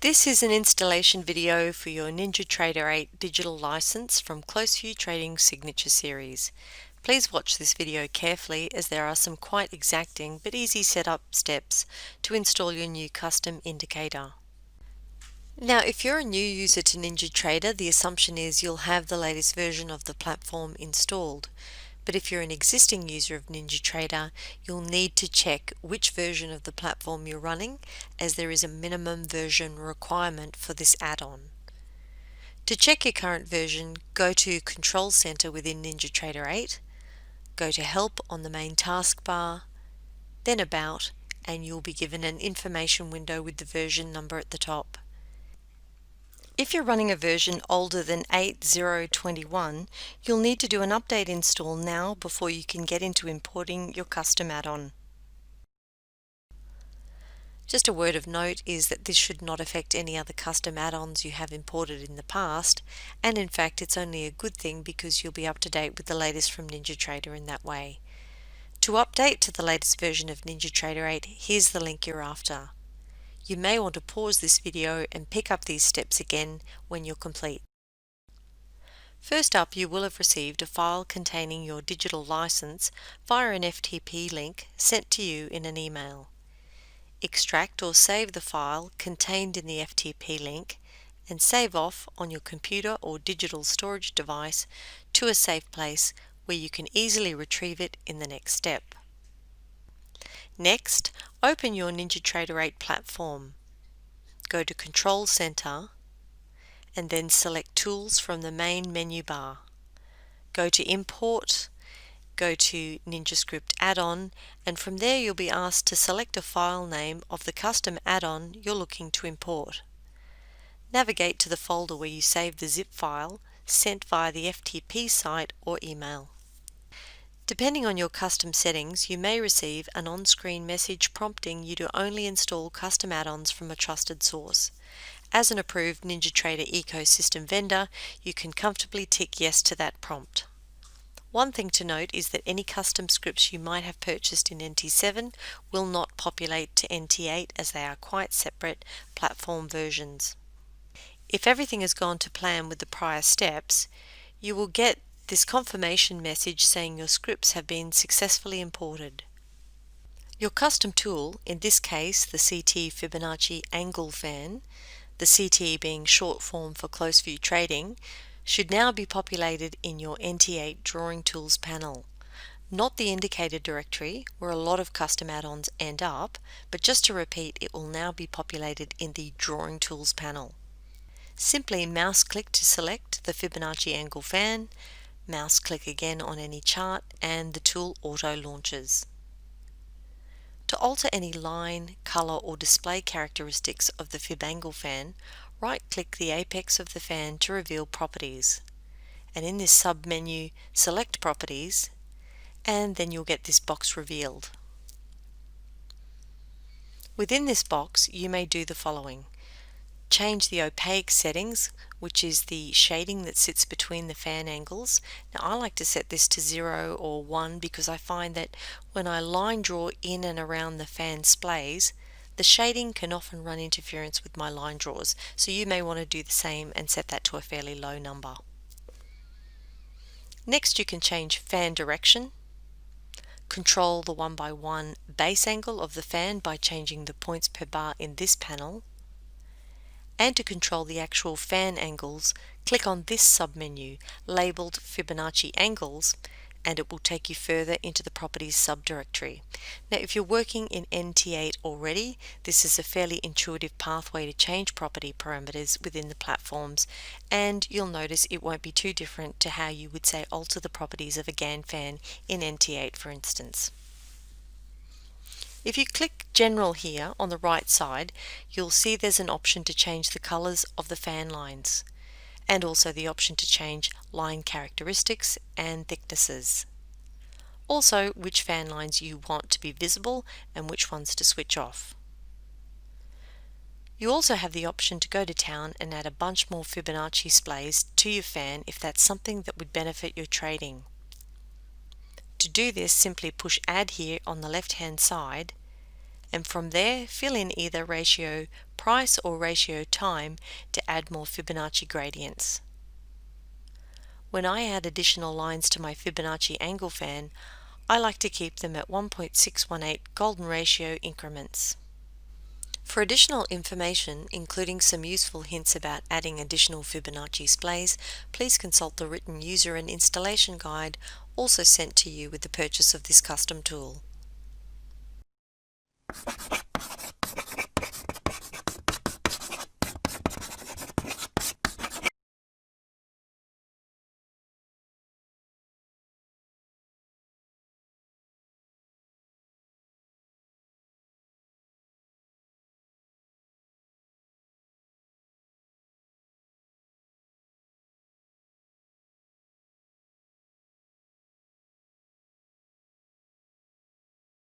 This is an installation video for your NinjaTrader8 digital license from Closeview Trading Signature Series. Please watch this video carefully as there are some quite exacting but easy setup steps to install your new custom indicator. Now, if you're a new user to NinjaTrader, the assumption is you'll have the latest version of the platform installed. But if you're an existing user of NinjaTrader, you'll need to check which version of the platform you're running, as there is a minimum version requirement for this add-on. To check your current version, go to Control Center within NinjaTrader8, go to Help on the main taskbar, then About, and you'll be given an information window with the version number at the top. If you're running a version older than 8.0.21, you'll need to do an update install now before you can get into importing your custom add-on. Just a word of note is that this should not affect any other custom add-ons you have imported in the past, and in fact it's only a good thing because you'll be up to date with the latest from NinjaTrader in that way. To update to the latest version of NinjaTrader8, here's the link you're after. You may want to pause this video and pick up these steps again when you're complete. First up, you will have received a file containing your digital license via an FTP link sent to you in an email. Extract or save the file contained in the FTP link and save off on your computer or digital storage device to a safe place where you can easily retrieve it in the next step. Next, open your NinjaTrader8 Platform. Go to Control Center and then select Tools from the main menu bar. Go to Import, go to NinjaScript Add-on, and from there you'll be asked to select a file name of the custom add-on you're looking to import. Navigate to the folder where you saved the zip file sent via the FTP site or email. Depending on your custom settings, you may receive an on-screen message prompting you to only install custom add-ons from a trusted source. As an approved NinjaTrader ecosystem vendor, you can comfortably tick yes to that prompt. One thing to note is that any custom scripts you might have purchased in NT7 will not populate to NT8 as they are quite separate platform versions. If everything has gone to plan with the prior steps, you will get this confirmation message saying your scripts have been successfully imported. Your custom tool, in this case the CT Fibonacci Angle Fan, the CT being short form for close view trading, should now be populated in your NT8 Drawing Tools panel. Not the indicator directory where a lot of custom add-ons end up, but just to repeat, it will now be populated in the Drawing Tools panel. Simply mouse click to select the Fibonacci Angle Fan, mouse click again on any chart, and the tool auto launches. To alter any line, color, or display characteristics of the Fib-Angle fan, right-click the apex of the fan to reveal properties. And in this sub-menu, select Properties, and then you'll get this box revealed. Within this box, you may do the following. Change the opaque settings, which is the shading that sits between the fan angles. Now I like to set this to 0 or 1 because I find that when I line draw in and around the fan splays, the shading can often run interference with my line draws, so you may want to do the same and set that to a fairly low number. Next, you can change fan direction, control the 1x1 base angle of the fan by changing the points per bar in this panel, and to control the actual fan angles, click on this submenu labeled Fibonacci-Angles, and it will take you further into the Properties subdirectory. Now, if you're working in NT8 already, this is a fairly intuitive pathway to change property parameters within the platforms, and you'll notice it won't be too different to how you would say alter the properties of a GAN fan in NT8, for instance. If you click General here on the right side, you'll see there's an option to change the colors of the fan lines, and also the option to change line characteristics and thicknesses. Also, which fan lines you want to be visible and which ones to switch off. You also have the option to go to town and add a bunch more Fibonacci splays to your fan if that's something that would benefit your trading. To do this, simply push Add here on the left hand side, and from there fill in either ratio price or ratio time to add more Fibonacci gradients. When I add additional lines to my Fibonacci Angle Fan, I like to keep them at 1.618 golden ratio increments. For additional information, including some useful hints about adding additional Fibonacci splays, please consult the written user and installation guide also sent to you with the purchase of this custom tool.